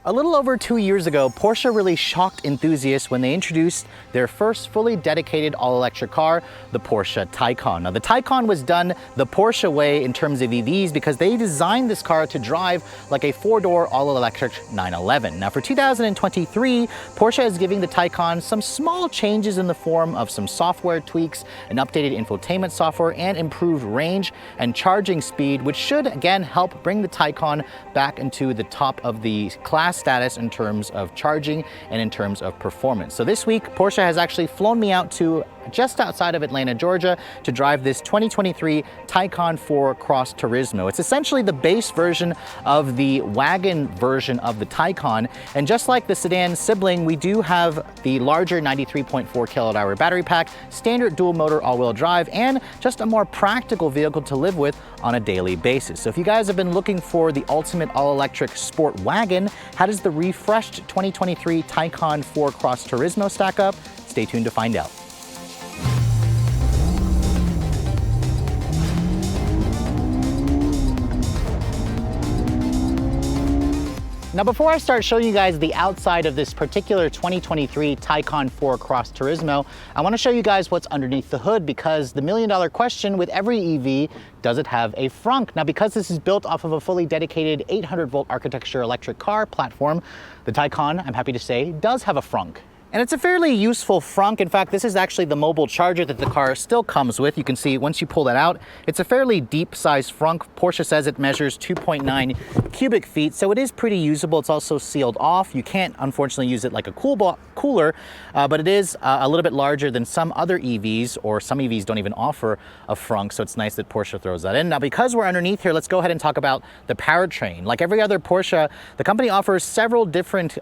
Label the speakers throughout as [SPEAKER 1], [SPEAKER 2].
[SPEAKER 1] A little over 2 years ago, Porsche really shocked enthusiasts when they introduced their first fully dedicated all-electric car, the Porsche Taycan. Now, the Taycan was done the Porsche way in terms of EVs because they designed this car to drive like a four-door all-electric 911. Now, for 2023, Porsche is giving the Taycan some small changes in the form of some software tweaks, an updated infotainment software, and improved range and charging speed, which should, again, help bring the Taycan back into the top of the class status in terms of charging and in terms of performance. So this week, Porsche has actually flown me out to just outside of Atlanta, Georgia, to drive this 2023 Taycan 4 Cross Turismo. It's essentially the base version of the Wagon version of the Taycan. And just like the sedan sibling, we do have the larger 93.4 kilowatt-hour battery pack, standard dual motor all-wheel drive, and just a more practical vehicle to live with on a daily basis. So if you guys have been looking for the ultimate all-electric sport wagon, how does the refreshed 2023 Taycan 4 Cross Turismo stack up? Stay tuned to find out. Now, before I start showing you guys the outside of this particular 2023 Taycan 4 Cross Turismo, I want to show you guys what's underneath the hood, because the million-dollar question with every EV, does it have a frunk? Now, because this is built off of a fully dedicated 800-volt architecture electric car platform, the Taycan, I'm happy to say, does have a frunk. And it's a fairly useful frunk. In fact, this is actually the mobile charger that the car still comes with. You can see once you pull that out, it's a fairly deep sized frunk. Porsche says it measures 2.9 cubic feet, so it is pretty usable. It's also sealed off. You can't, unfortunately, use it like a cooler, but it is a little bit larger than some other EVs, or some EVs don't even offer a frunk, so it's nice that Porsche throws that in. Now, because we're underneath here, let's go ahead and talk about the powertrain. Like every other Porsche, the company offers several different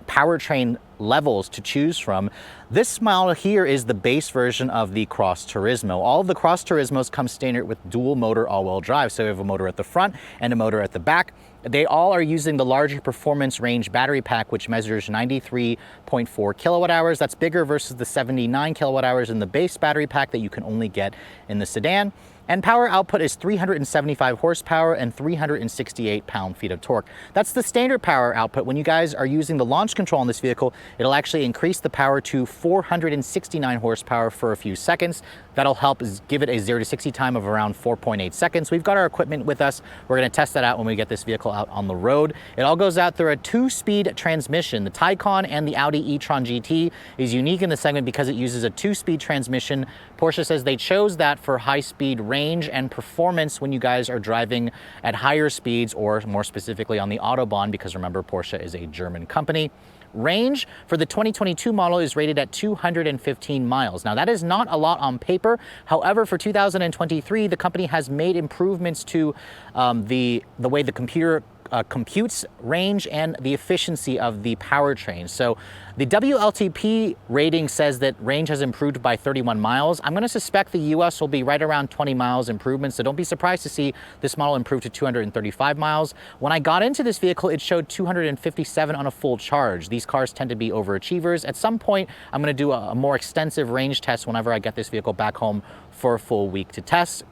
[SPEAKER 1] powertrain levels to choose from. This model here is the base version of the Cross Turismo. All of the Cross Turismos come standard with dual motor all-wheel drive. So we have a motor at the front and a motor at the back. They all are using the larger performance range battery pack, which measures 93.4 kilowatt hours. That's bigger versus the 79 kilowatt hours in the base battery pack that you can only get in the sedan. And power output is 375 horsepower and 368 pound-feet of torque. That's the standard power output. When you guys are using the launch control on this vehicle, it'll actually increase the power to 469 horsepower for a few seconds. That'll help give it a 0 to 60 time of around 4.8 seconds. We've got our equipment with us. We're going to test that out when we get this vehicle out on the road. It all goes out through a 2-speed transmission. The Taycan and the Audi e-tron GT is unique in the segment because it uses a 2-speed transmission. Porsche says they chose that for high-speed range and performance when you guys are driving at higher speeds, or more specifically on the Autobahn, because remember, Porsche is a German company. Range for the 2022 model is rated at 215 miles. Now, that is not a lot on paper. However, for 2023, the company has made improvements to the way the computer computes range and the efficiency of the powertrain. So the WLTP rating says that range has improved by 31 miles. I'm going to suspect the US will be right around 20 miles improvement, so don't be surprised to see this model improve to 235 miles. When I got into this vehicle, it showed 257 on a full charge. These cars tend to be overachievers. At some point, I'm going to do a more extensive range test whenever I get this vehicle back home for a full week to test.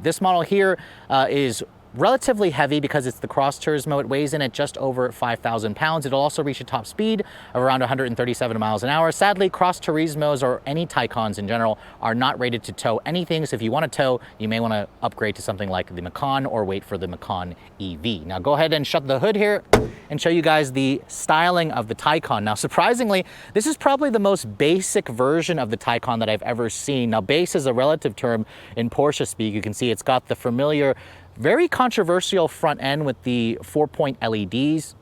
[SPEAKER 1] This model here is relatively heavy because it's the Cross Turismo. It weighs in at just over 5,000 pounds. It'll also reach a top speed of around 137 miles an hour. Sadly, Cross Turismos, or any Taycans in general, are not rated to tow anything. So if you want to tow, you may want to upgrade to something like the Macan or wait for the Macan EV. Now go ahead and shut the hood here and show you guys the styling of the Taycan. Now, surprisingly, this is probably the most basic version of the Taycan that I've ever seen. Now, base is a relative term in Porsche speak. You can see it's got the familiar, very controversial front end with the 4-point LEDs.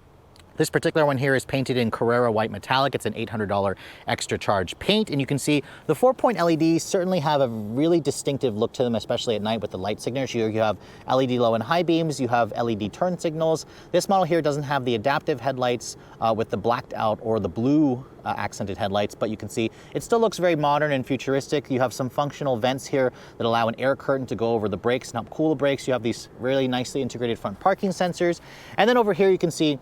[SPEAKER 1] This particular one here is painted in Carrera white metallic. It's an $800 extra charge paint. And you can see the 4-point LEDs certainly have a really distinctive look to them, especially at night with the light signatures. You have LED low and high beams. You have LED turn signals. This model here doesn't have the adaptive headlights with the blacked out or the blue accented headlights, but you can see it still looks very modern and futuristic. You have some functional vents here that allow an air curtain to go over the brakes and help cool the brakes. You have these really nicely integrated front parking sensors. And then over here you can see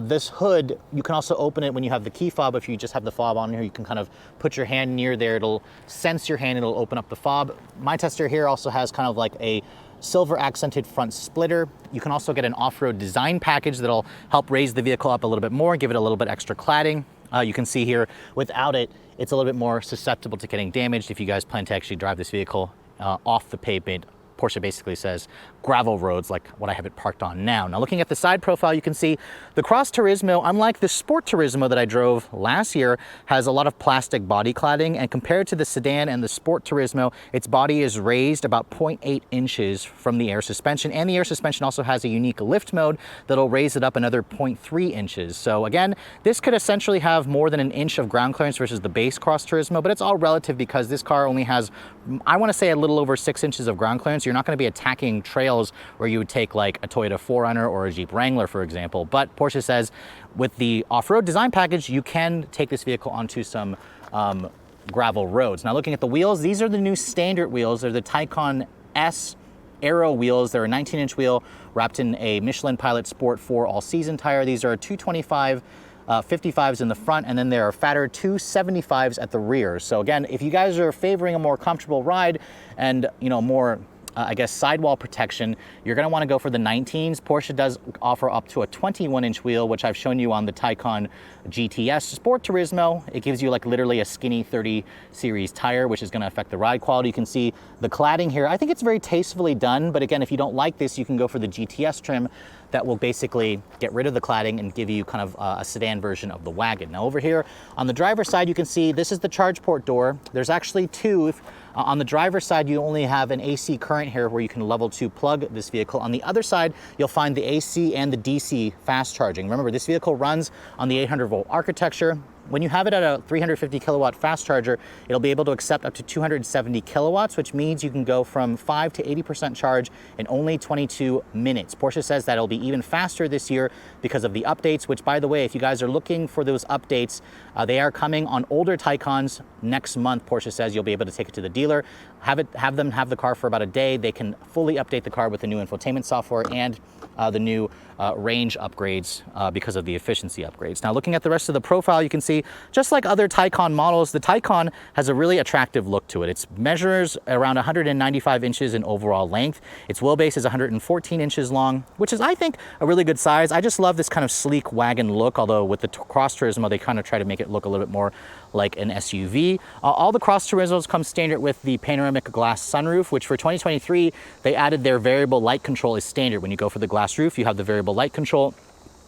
[SPEAKER 1] this hood. You can also open it when you have the key fob. If you just have the fob on here, you can kind of put your hand near there. It'll sense your hand, it'll open up the fob. My tester here also has kind of like a silver accented front splitter. You can also get an off-road design package that'll help raise the vehicle up a little bit more, give it a little bit extra cladding. You can see here, without it, it's a little bit more susceptible to getting damaged if you guys plan to actually drive this vehicle off the pavement. Porsche basically says gravel roads like what I have it parked on now. Now looking at the side profile, you can see the Cross Turismo, unlike the Sport Turismo that I drove last year, has a lot of plastic body cladding, and compared to the sedan and the Sport Turismo, its body is raised about 0.8 inches from the air suspension, and the air suspension also has a unique lift mode that'll raise it up another 0.3 inches. So again, this could essentially have more than an inch of ground clearance versus the base Cross Turismo, but it's all relative because this car only has, I want to say, a little over 6 inches of ground clearance. You're not going to be attacking trails where you would take like a Toyota 4Runner or a Jeep Wrangler, for example. But Porsche says with the off-road design package, you can take this vehicle onto some gravel roads. Now looking at the wheels, these are the new standard wheels. They're the Taycan S Aero wheels. They're a 19-inch wheel wrapped in a Michelin Pilot Sport 4 all-season tire. These are 225 55s in the front, and then there are fatter 275s at the rear. So again, if you guys are favoring a more comfortable ride and more I guess sidewall protection, you're going to want to go for the 19s. Porsche does offer up to a 21-inch wheel, which I've shown you on the Taycan GTS Sport Turismo. It gives you like literally a skinny 30 series tire, which is going to affect the ride quality. You can see the cladding here. I think it's very tastefully done, but again, if you don't like this, you can go for the GTS trim that will basically get rid of the cladding and give you kind of a sedan version of the Wagon. Now over here on the driver's side, you can see this is the charge port door. There's actually two. On the driver's side, you only have an AC current here where you can level 2 plug this vehicle. On the other side, you'll find the AC and the DC fast charging. Remember, this vehicle runs on the 800-volt architecture. When you have it at a 350 kilowatt fast charger, it'll be able to accept up to 270 kilowatts, which means you can go from 5 to 80% charge in only 22 minutes. Porsche says that it'll be even faster this year because of the updates, which, by the way, if you guys are looking for those updates, they are coming on older Taycans next month. Porsche says you'll be able to take it to the dealer, have them have the car for about a day. They can fully update the car with the new infotainment software and the new range upgrades because of the efficiency upgrades. Now looking at the rest of the profile, you can see just like other Taycan models, the Taycan has a really attractive look to it. It measures around 195 inches in overall length. Its wheelbase is 114 inches long, which is, I think, a really good size. I just love this kind of sleek wagon look, although with the Cross Turismo, they kind of try to make it look a little bit more like an SUV. All the Cross Turismos come standard with the panoramic glass sunroof, which for 2023, they added their variable light control as standard. When you go for the glass roof, you have the variable light control.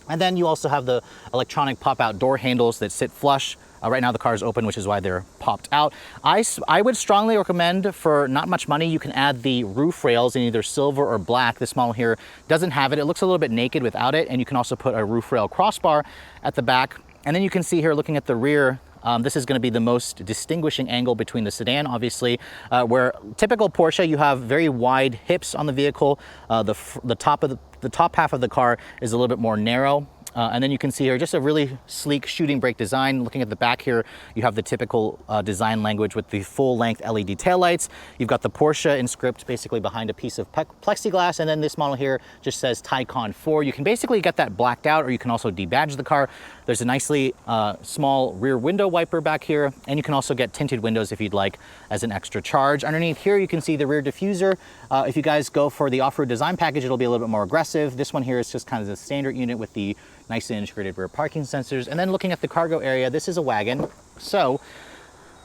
[SPEAKER 1] And then you also have the electronic pop-out door handles that sit flush. Right now the car is open, which is why they're popped out. I would strongly recommend, for not much money, you can add the roof rails in either silver or black. This model here doesn't have it. It looks a little bit naked without it. And you can also put a roof rail crossbar at the back. And then you can see here, looking at the rear, this is going to be the most distinguishing angle between the sedan, obviously, where typical Porsche, you have very wide hips on the vehicle. The top half of the car is a little bit more narrow. And then you can see here just a really sleek shooting brake design. Looking at the back here, you have the typical design language with the full-length LED taillights. You've got the Porsche in script basically behind a piece of plexiglass, and then this model here just says Taycan 4. You can basically get that blacked out, or you can also debadge the car. There's a nicely small rear window wiper back here, and you can also get tinted windows if you'd like as an extra charge. Underneath here, you can see the rear diffuser. If you guys go for the off-road design package, it'll be a little bit more aggressive. This one here is just kind of the standard unit with the nicely integrated rear parking sensors. And then looking at the cargo area, this is a wagon. So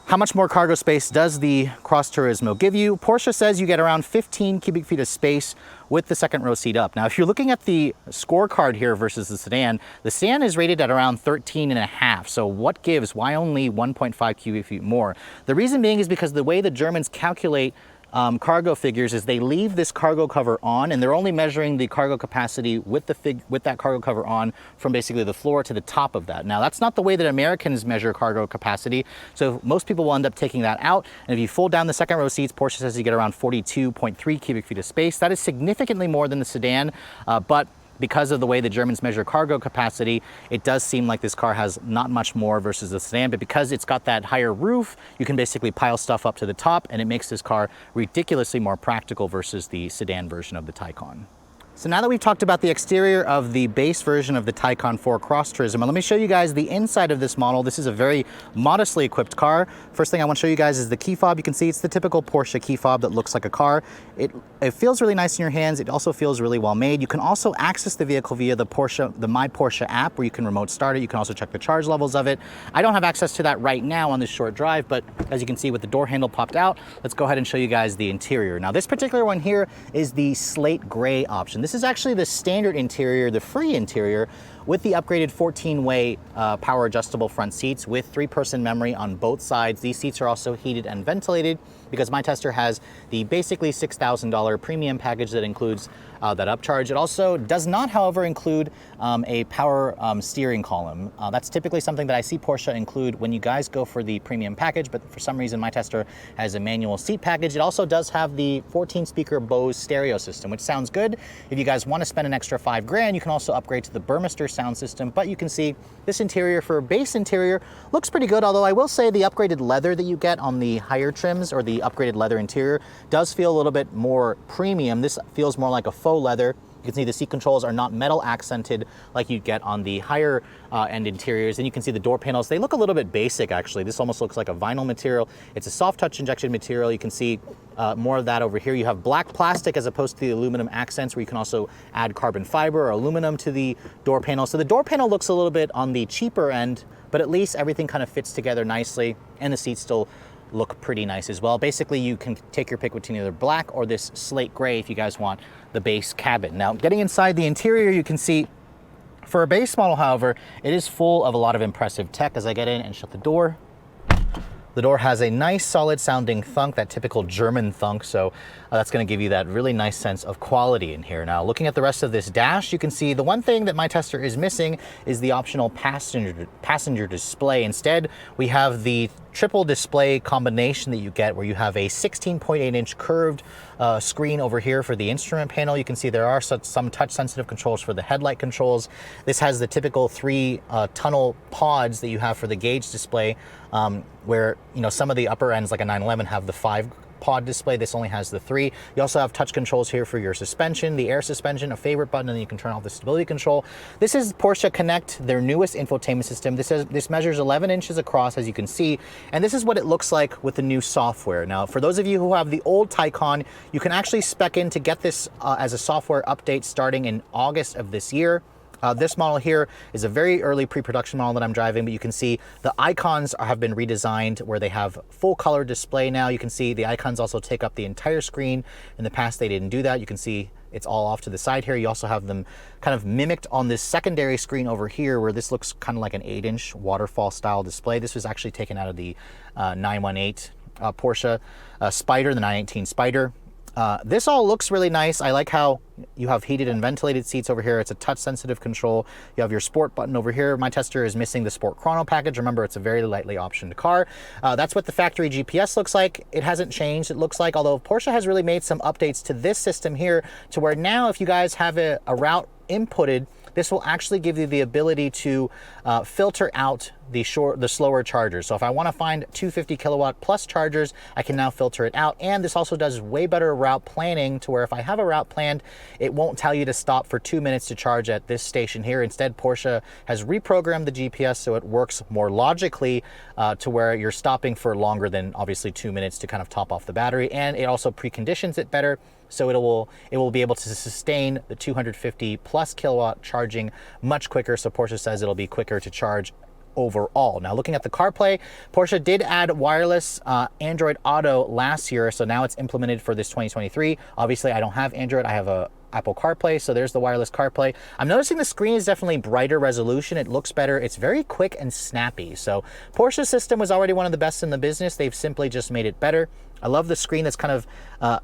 [SPEAKER 1] how much more cargo space does the Cross Turismo give you? Porsche says you get around 15 cubic feet of space with the second row seat up. Now, if you're looking at the scorecard here versus the sedan is rated at around 13.5. So what gives? Why only 1.5 cubic feet more? The reason being is because the way the Germans calculate cargo figures is they leave this cargo cover on, and they're only measuring the cargo capacity with that cargo cover on from basically the floor to the top of that. Now, that's not the way that Americans measure cargo capacity, so most people will end up taking that out. And if you fold down the second row seats, Porsche says you get around 42.3 cubic feet of space. That is significantly more than the sedan, but because of the way the Germans measure cargo capacity, it does seem like this car has not much more versus the sedan, but because it's got that higher roof, you can basically pile stuff up to the top, and it makes this car ridiculously more practical versus the sedan version of the Taycan. So now that we've talked about the exterior of the base version of the Taycan 4 Cross Turismo, let me show you guys the inside of this model. This is a very modestly equipped car. First thing I want to show you guys is the key fob. You can see it's the typical Porsche key fob that looks like a car. It feels really nice in your hands. It also feels really well made. You can also access the vehicle via the My Porsche app, where you can remote start it. You can also check the charge levels of it. I don't have access to that right now on this short drive, but as you can see with the door handle popped out, let's go ahead and show you guys the interior. Now this particular one here is the slate gray option. This is actually the standard interior, the free interior, with the upgraded 14-way power adjustable front seats with 3-person memory on both sides. These seats are also heated and ventilated because my tester has the basically $6,000 premium package that includes that upcharge. It also does not, however, include a power steering column. That's typically something that I see Porsche include when you guys go for the premium package, but for some reason my tester has a manual seat package. It also does have the 14-speaker Bose stereo system, which sounds good. If you guys want to spend an extra $5 grand, you can also upgrade to the Burmester sound system, but you can see this interior for a base interior looks pretty good, although I will say the upgraded leather that you get on the higher trims, or the upgraded leather interior, does feel a little bit more premium. This feels more like a faux leather. You can see the seat controls are not metal accented like you'd get on the higher end interiors. And you can see the door panels, they look a little bit basic actually. This almost looks like a vinyl material. It's a soft touch injection material. You can see more of that over here. You have black plastic as opposed to the aluminum accents, where you can also add carbon fiber or aluminum to the door panel. So the door panel looks a little bit on the cheaper end, but at least everything kind of fits together nicely, and the seats still look pretty nice as well. Basically, you can take your pick between either black or this slate gray if you guys want the base cabin. Now, getting inside the interior, you can see for a base model, however, it is full of a lot of impressive tech. As I get in and shut the door, the door has a nice solid sounding thunk, that typical German thunk, so that's going to give you that really nice sense of quality in here. Now, looking at the rest of this dash, you can see the one thing that my tester is missing is the optional passenger display. Instead, we have the triple display combination that you get, where you have a 16.8-inch curved screen over here for the instrument panel. You can see there are some touch sensitive controls for the headlight controls. This has the typical 3 tunnel pods that you have for the gauge display, where some of the upper ends like a 911 have the 5 pod display. This only has the 3. You also have touch controls here for your suspension, the air suspension, a favorite button, and then you can turn off the stability control. This is Porsche Connect, their newest infotainment system. This measures 11 inches across, as you can see, and this is what it looks like with the new software. Now, for those of you who have the old Taycan, you can actually spec in to get this as a software update starting in August of this year. This model here is a very early pre-production model that I'm driving, but you can see the icons have been redesigned where they have full color display now. You can see the icons also take up the entire screen. In the past, they didn't do that. You can see it's all off to the side here. You also have them kind of mimicked on this secondary screen over here, where this looks kind of like an 8-inch waterfall style display. This was actually taken out of the 918 Porsche Spider, the 918 Spider. This all looks really nice. I like how you have heated and ventilated seats over here. It's a touch sensitive control. You have your sport button over here. My tester is missing the sport chrono package. Remember, it's a very lightly optioned car. That's what the factory GPS looks like. It hasn't changed, it looks like, although Porsche has really made some updates to this system here, to where now if you guys have a route inputted, this will actually give you the ability to filter out the slower chargers. So if I want to find 250 kilowatt plus chargers, I can now filter it out. And this also does way better route planning, to where if I have a route planned, it won't tell you to stop for 2 minutes to charge at this station here. Instead, Porsche has reprogrammed the GPS so it works more logically, to where you're stopping for longer than obviously 2 minutes to kind of top off the battery. And it also preconditions it better, so it will be able to sustain the 250 plus kilowatt charging much quicker. So Porsche says it'll be quicker to charge overall. Now, looking at the CarPlay, Porsche did add wireless Android Auto last year, so now it's implemented for this 2023. Obviously, I don't have Android, I have a Apple CarPlay, so there's the wireless CarPlay. I'm noticing the screen is definitely brighter resolution. It looks better. It's very quick and snappy. So Porsche's system was already one of the best in the business. They've simply just made it better. I love the screen that's kind of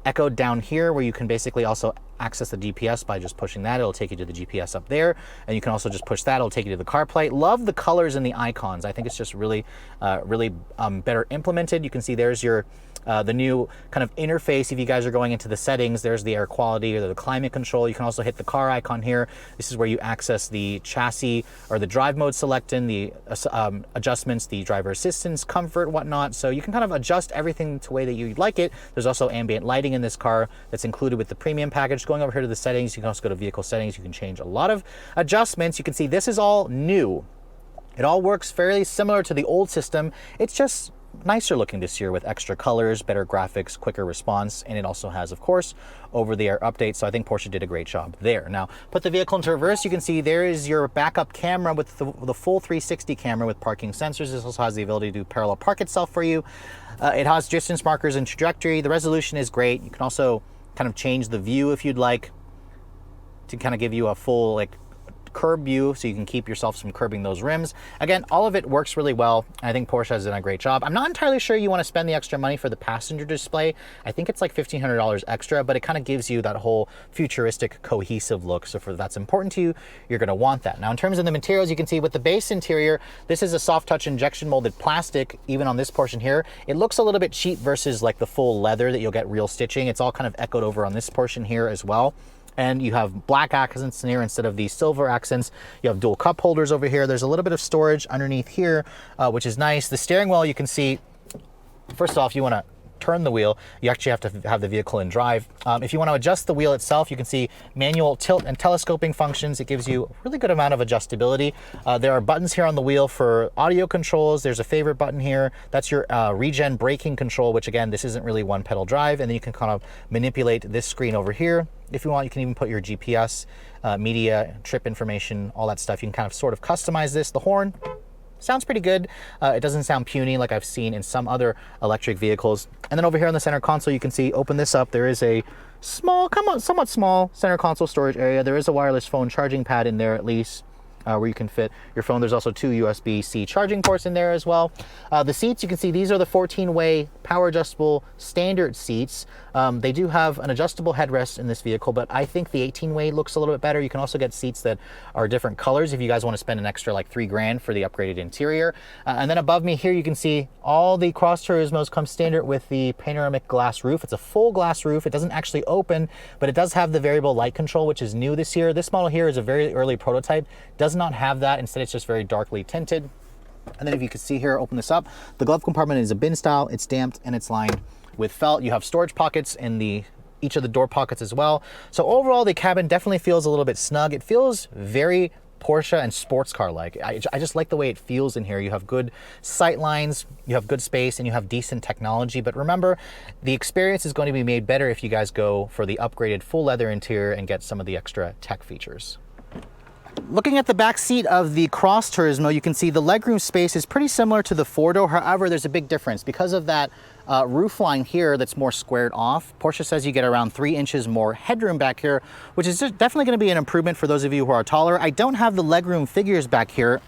[SPEAKER 1] echoed down here, where you can basically also access the GPS by just pushing that. It'll take you to the GPS up there, and you can also just push that. It'll take you to the CarPlay. Love the colors and the icons. I think it's just really better implemented. You can see there's your the new kind of interface. If you guys are going into the settings, there's the air quality or the climate control. You can also hit the car icon here. This is where you access the chassis or the drive mode selecting, the adjustments, the driver assistance, comfort, whatnot. So you can kind of adjust everything to the way that you'd like it. There's also ambient lighting in this car that's included with the premium package. going over here to the settings, you can also go to vehicle settings. You can change a lot of adjustments. You can see this is all new. It all works fairly similar to the old system. It's just nicer looking this year with extra colors, better graphics, quicker response, and it also has, of course, over-the-air updates. So I think Porsche did a great job there. Now, put the vehicle into reverse. You can see there is your backup camera with the full 360 camera with parking sensors. This also has the ability to parallel park itself for you. It has distance markers and trajectory. The resolution is great. You can also kind of change the view if you'd like to kind of give you a full like curb view, so you can keep yourself from curbing those rims. Again, all of it works really well. I think Porsche has done a great job. I'm not entirely sure you want to spend the extra money for the passenger display. I think it's like $1,500 extra, but it kind of gives you that whole futuristic cohesive look. So if that's important to you, you're going to want that. Now, in terms of the materials, you can see with the base interior, this is a soft touch injection molded plastic. Even on this portion here, it looks a little bit cheap versus like the full leather that you'll get real stitching. It's all kind of echoed over on this portion here as well. And you have black accents in here instead of the silver accents. You have dual cup holders over here. There's a little bit of storage underneath here, which is nice. The steering wheel, you can see, first off, you want to turn the wheel, you actually have to have the vehicle in drive. If you want to adjust the wheel itself, you can see manual tilt and telescoping functions. It gives you a really good amount of adjustability. There are buttons here on the wheel for audio controls. There's a favorite button here. That's your regen braking control, which again, this isn't really one pedal drive. And then you can kind of manipulate this screen over here. If you want, you can even put your GPS, media, trip information, all that stuff. You can kind of sort of customize this. The horn sounds pretty good. It doesn't sound puny like I've seen in some other electric vehicles. And then over here on the center console, you can see, open this up, there is a small, somewhat small center console storage area. There is a wireless phone charging pad in there at least, where you can fit your phone. There's also 2 USB-C charging ports in there as well. The seats, you can see these are the 14-way power adjustable standard seats. They do have an adjustable headrest in this vehicle, but I think the 18-way looks a little bit better. You can also get seats that are different colors if you guys want to spend an extra like $3,000 for the upgraded interior. And then above me here, you can see all the Cross Turismos come standard with the panoramic glass roof. It's a full glass roof. It doesn't actually open, but it does have the variable light control, which is new this year. This model here is a very early prototype. Does not have that. Instead, it's just very darkly tinted. And then if you can see here, open this up, the glove compartment is a bin style. It's damped and it's lined with felt. You have storage pockets in each of the door pockets as well. So overall, the cabin definitely feels a little bit snug. It feels very Porsche and sports car like. I just like the way it feels in here. You have good sight lines, you have good space, and you have decent technology. But remember, the experience is going to be made better if you guys go for the upgraded full leather interior and get some of the extra tech features. Looking at the back seat of the Cross Turismo, you can see the legroom space is pretty similar to the four-door. However, there's a big difference because of that roof line here that's more squared off. Porsche says you get around 3 inches more headroom back here, which is definitely going to be an improvement for those of you who are taller. I don't have the legroom figures back here,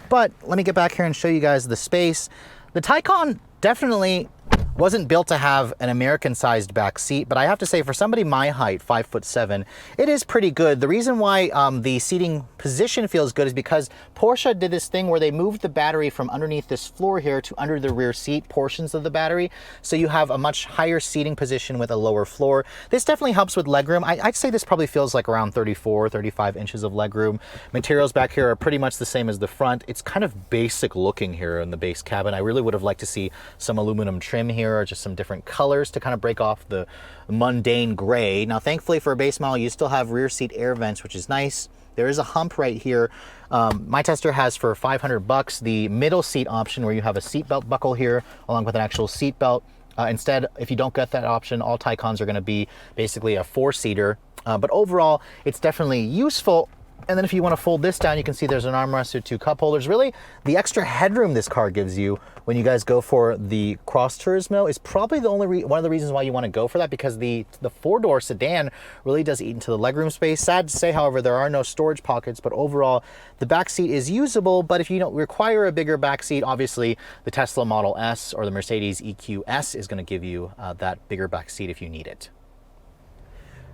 [SPEAKER 1] but let me get back here and show you guys the space. The Taycan definitely wasn't built to have an American-sized back seat, but I have to say, for somebody my height, 5'7", it is pretty good. The reason why the seating position feels good is because Porsche did this thing where they moved the battery from underneath this floor here to under the rear seat portions of the battery, so you have a much higher seating position with a lower floor. This definitely helps with legroom. I'd say this probably feels like around 34, 35 inches of legroom. Materials back here are pretty much the same as the front. It's kind of basic looking here in the base cabin. I really would have liked to see some aluminum trim here, or just some different colors to kind of break off the mundane gray. Now, thankfully for a base model, you still have rear seat air vents, which is nice. There is a hump right here. My tester has for $500 the middle seat option where you have a seat belt buckle here along with an actual seat belt. Instead, if you don't get that option, all Taycans are going to be basically a 4-seater. But overall, it's definitely useful. And then if you want to fold this down, you can see there's an armrest with 2 cup holders. Really, the extra headroom this car gives you when you guys go for the Cross Turismo is probably the only one of the reasons why you want to go for that, because the 4-door sedan really does eat into the legroom space. Sad to say, however, there are no storage pockets, but overall, the back seat is usable. But if you don't require a bigger back seat, obviously the Tesla Model S or the Mercedes EQS is going to give you that bigger back seat if you need it.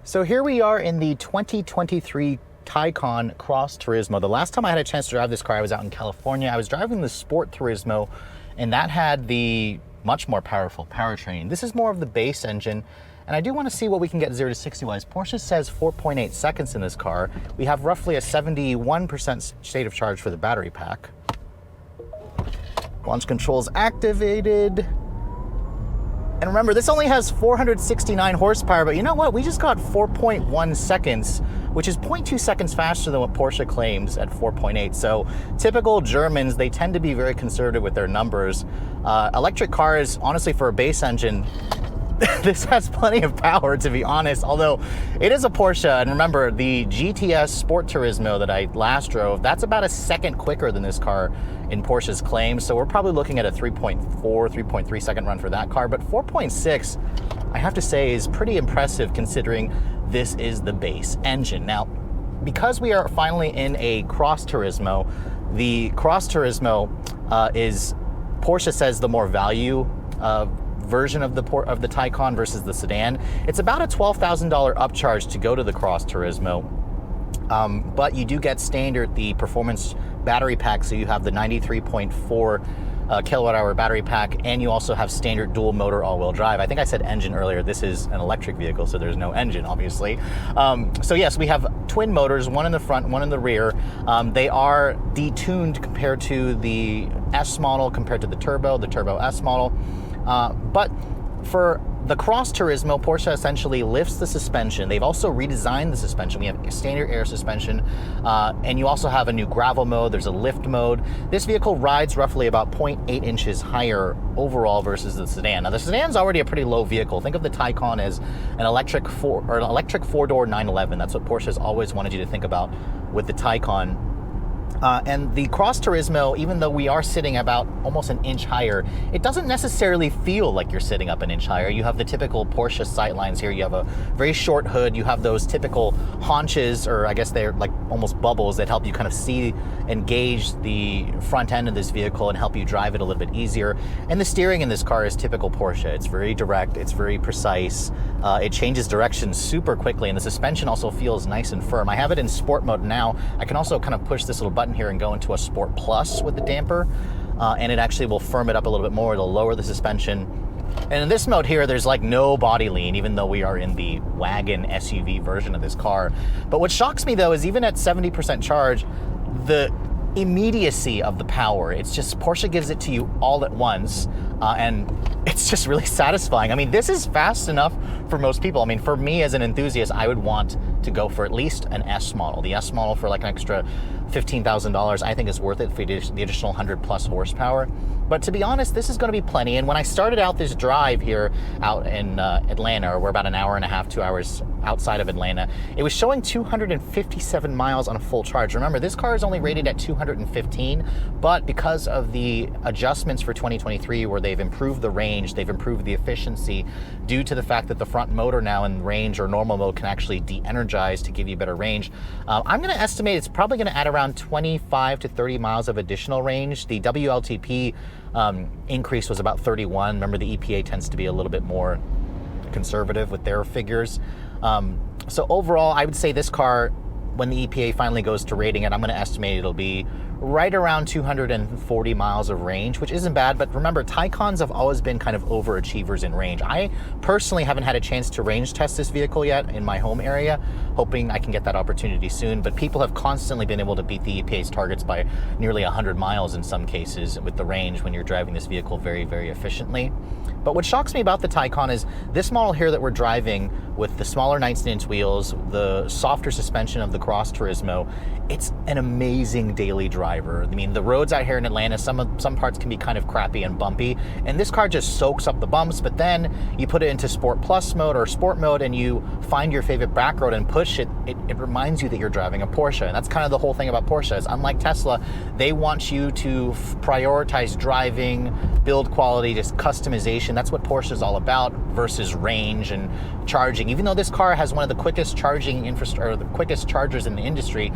[SPEAKER 1] So here we are in the 2023 Taycan Cross Turismo. The last time I had a chance to drive this car, I was out in California. I was driving the Sport Turismo, and that had the much more powerful powertrain. This is more of the base engine, and I do want to see what we can get 0 to 60 wise. Porsche says 4.8 seconds in this car. We have roughly a 71% state of charge for the battery pack. Launch controls activated. And remember, this only has 469 horsepower, but you know what? We just got 4.1 seconds, which is 0.2 seconds faster than what Porsche claims at 4.8. So typical Germans, they tend to be very conservative with their numbers. Electric cars, honestly, for a base engine, this has plenty of power, to be honest, although it is a Porsche. And remember, the GTS Sport Turismo that I last drove, that's about a second quicker than this car in Porsche's claims. So we're probably looking at a 3.4, 3.3 second run for that car. But 4.6, I have to say, is pretty impressive considering this is the base engine. Now, because we are finally in a Cross Turismo, the Cross Turismo is, Porsche says, the more value version of the Taycan versus the sedan. It's about a $12,000 upcharge to go to the Cross Turismo, but you do get standard the performance battery pack, so you have the 93.4 kilowatt hour battery pack, and you also have standard dual motor all-wheel drive. I think I said engine earlier. This is an electric vehicle, so there's no engine, obviously. So yes, we have twin motors, one in the front, one in the rear. They are detuned compared to the S model, compared to the Turbo S model. But for the Cross Turismo, Porsche essentially lifts the suspension. They've also redesigned the suspension. We have a standard air suspension, and you also have a new gravel mode. There's a lift mode. This vehicle rides roughly about 0.8 inches higher overall versus the sedan. Now, the sedan's already a pretty low vehicle. Think of the Taycan as an electric four-door 911. That's what Porsche has always wanted you to think about with the Taycan. And the Cross Turismo, even though we are sitting about almost an inch higher, it doesn't necessarily feel like you're sitting up an inch higher. You have the typical Porsche sightlines here. You have a very short hood. You have those typical haunches, or I guess they're like almost bubbles that help you kind of see and gauge the front end of this vehicle and help you drive it a little bit easier. And the steering in this car is typical Porsche. It's very direct. It's very precise. It changes direction super quickly, and the suspension also feels nice and firm. I have it in sport mode now. I can also kind of push this little button here and go into a Sport Plus with the damper, and it actually will firm it up a little bit more. It'll lower the suspension. And in this mode here, there's like no body lean, even though we are in the Wagon SUV version of this car. But what shocks me though is even at 70% charge, the immediacy of the power. It's just Porsche gives it to you all at once, and it's just really satisfying. I mean, this is fast enough for most people. I mean, for me as an enthusiast, I would want to go for at least an S model. The S model for like an extra $15,000, I think is worth it for the additional 100 plus horsepower. But to be honest, this is going to be plenty. And when I started out this drive here out in Atlanta, or we're about an hour and a half, 2 hours outside of Atlanta, it was showing 257 miles on a full charge. Remember, this car is only rated at 215, but because of the adjustments for 2023, where they've improved the range, they've improved the efficiency, due to the fact that the front motor now in range or normal mode can actually de-energize to give you better range, I'm going to estimate it's probably going to add around 25 to 30 miles of additional range. The WLTP increase was about 31. Remember, the EPA tends to be a little bit more conservative with their figures. So overall, I would say this car, when the EPA finally goes to rating it, I'm going to estimate it'll be right around 240 miles of range, which isn't bad. But remember, Taycans have always been kind of overachievers in range. I personally haven't had a chance to range test this vehicle yet in my home area, hoping I can get that opportunity soon. But people have constantly been able to beat the EPA's targets by nearly 100 miles in some cases with the range when you're driving this vehicle very, very efficiently. But what shocks me about the Taycan is this model here that we're driving with the smaller 19-inch wheels, the softer suspension of the Cross Turismo, it's an amazing daily driver. I mean, the roads out here in Atlanta, some parts can be kind of crappy and bumpy, and this car just soaks up the bumps. But then you put it into Sport Plus mode or Sport mode, and you find your favorite back road and push it. It reminds you that you're driving a Porsche, and that's kind of the whole thing about Porsche. Is unlike Tesla, they want you to prioritize driving, build quality, just customization. That's what Porsche is all about, versus range and charging. Even though this car has one of the quickest charging infrastructure, or the quickest chargers in the industry,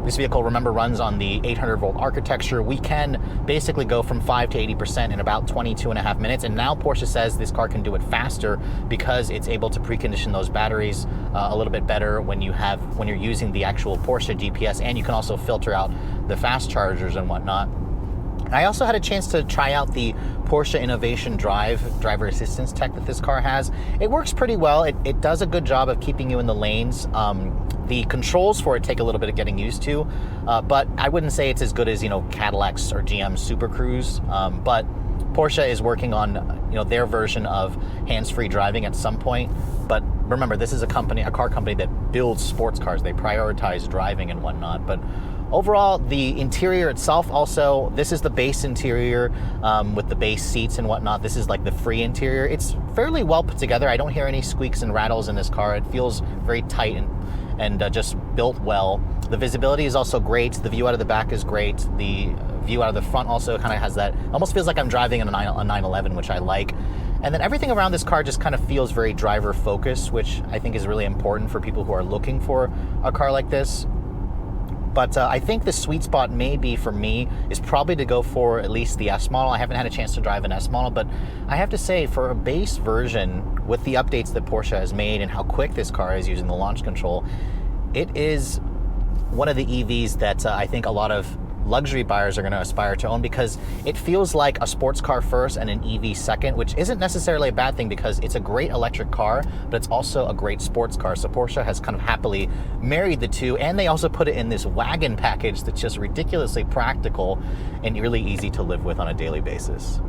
[SPEAKER 1] this vehicle, remember, runs on the 800-volt architecture. We can basically go from 5 to 80% in about 22.5 minutes. And now Porsche says this car can do it faster because it's able to precondition those batteries a little bit better when you're using the actual Porsche GPS, and you can also filter out the fast chargers and whatnot. I also had a chance to try out the Porsche Innovation Drive driver assistance tech that this car has. It works pretty well. It does a good job of keeping you in the lanes. The controls for it take a little bit of getting used to, but I wouldn't say it's as good as, Cadillac's or GM's Super Cruise. But Porsche is working on their version of hands-free driving at some point. But remember, this is a car company that builds sports cars. They prioritize driving and whatnot. But overall, the interior itself also, this is the base interior with the base seats and whatnot. This is like the free interior. It's fairly well put together. I don't hear any squeaks and rattles in this car. It feels very tight and just built well. The visibility is also great. The view out of the back is great. The view out of the front also kind of has that, almost feels like I'm driving a 911, which I like. And then everything around this car just kind of feels very driver focused, which I think is really important for people who are looking for a car like this. But I think the sweet spot maybe for me is probably to go for at least the S model. I haven't had a chance to drive an S model, but I have to say, for a base version with the updates that Porsche has made and how quick this car is using the launch control, it is one of the EVs that I think a lot of luxury buyers are going to aspire to own, because it feels like a sports car first and an EV second, which isn't necessarily a bad thing because it's a great electric car, but it's also a great sports car. So Porsche has kind of happily married the two, and they also put it in this Wagon package that's just ridiculously practical and really easy to live with on a daily basis.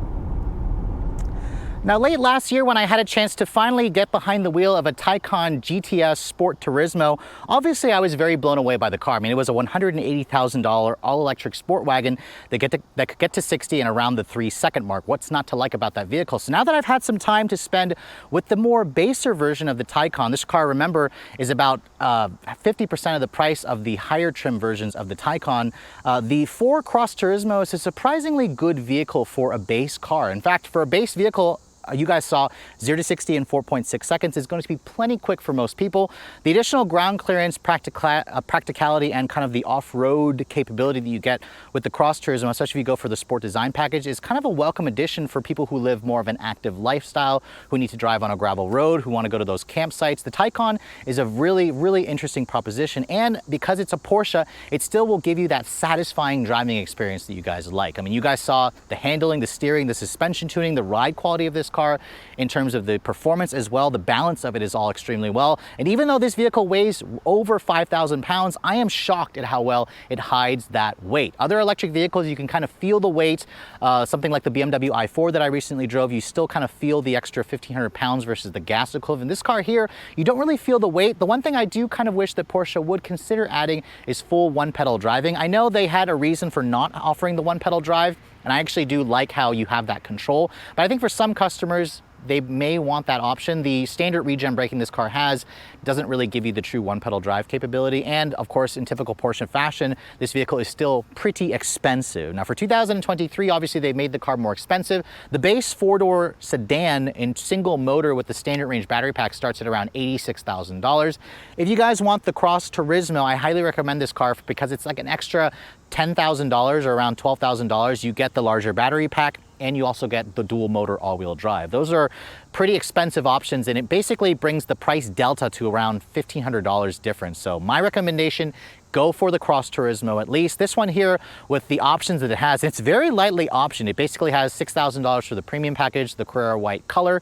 [SPEAKER 1] Now, late last year when I had a chance to finally get behind the wheel of a Taycan GTS Sport Turismo, obviously I was very blown away by the car. I mean, it was a $180,000 all-electric sport wagon that could get to 60 in around the 3-second mark. What's not to like about that vehicle? So now that I've had some time to spend with the more baser version of the Taycan, this car, remember, is about 50% of the price of the higher trim versions of the Taycan. The 4Cross Turismo is a surprisingly good vehicle for a base car. In fact, for a base vehicle, you guys saw 0 to 60 in 4.6 seconds is going to be plenty quick for most people. The additional ground clearance, practicality, and kind of the off-road capability that you get with the Cross Turismo, especially if you go for the sport design package, is kind of a welcome addition for people who live more of an active lifestyle, who need to drive on a gravel road, who want to go to those campsites. The Taycan is a really, really interesting proposition, and because it's a Porsche, it still will give you that satisfying driving experience that you guys like. I mean, you guys saw the handling, the steering, the suspension tuning, the ride quality of this car in terms of the performance as well. The balance of it is all extremely well. And even though this vehicle weighs over 5,000 pounds, I am shocked at how well it hides that weight. Other electric vehicles, you can kind of feel the weight. Something like the BMW i4 that I recently drove, you still kind of feel the extra 1,500 pounds versus the gas equivalent. This car here, you don't really feel the weight. The one thing I do kind of wish that Porsche would consider adding is full one-pedal driving. I know they had a reason for not offering the one-pedal drive, and I actually do like how you have that control. But I think for some customers, they may want that option. The standard regen braking this car has doesn't really give you the true one-pedal drive capability. And of course, in typical Porsche fashion, this vehicle is still pretty expensive. Now for 2023, obviously they made the car more expensive. The base 4-door sedan in single motor with the standard range battery pack starts at around $86,000. If you guys want the Cross Turismo, I highly recommend this car because it's like an extra $10,000 or around $12,000. You get the larger battery pack, and you also get the dual motor all-wheel drive. Those are pretty expensive options, and it basically brings the price delta to around $1,500 difference. So my recommendation, go for the Cross Turismo at least. This one here, with the options that it has, it's very lightly optioned. It basically has $6,000 for the premium package, the Carrera white color.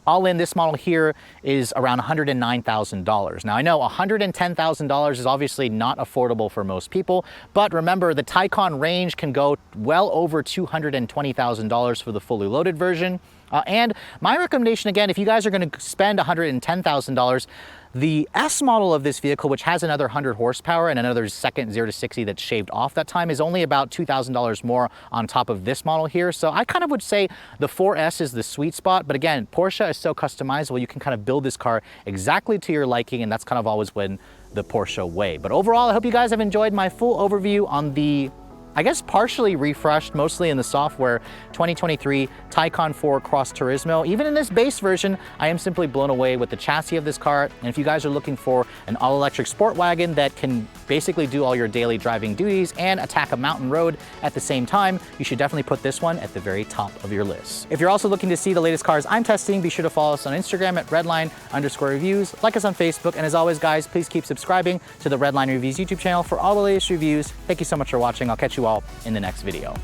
[SPEAKER 1] All in, this model here is around $109,000. Now I know $110,000 is obviously not affordable for most people, but remember the Taycan range can go well over $220,000 for the fully loaded version. And my recommendation, again, if you guys are going to spend $110,000, the S model of this vehicle, which has another 100 horsepower and another second 0 to 60 that's shaved off that time, is only about $2,000 more on top of this model here. So I kind of would say the 4S is the sweet spot. But again, Porsche is so customizable. You can kind of build this car exactly to your liking, and that's kind of always been the Porsche way. But overall, I hope you guys have enjoyed my full overview on the, I guess, partially refreshed, mostly in the software, 2023 Taycan 4 Cross Turismo. Even in this base version, I am simply blown away with the chassis of this car. And if you guys are looking for an all-electric sport wagon that can basically do all your daily driving duties and attack a mountain road at the same time, you should definitely put this one at the very top of your list. If you're also looking to see the latest cars I'm testing, be sure to follow us on Instagram at Redline_reviews, like us on Facebook, and as always, guys, please keep subscribing to the Redline Reviews YouTube channel for all the latest reviews. Thank you so much for watching. I'll catch you all in the next video.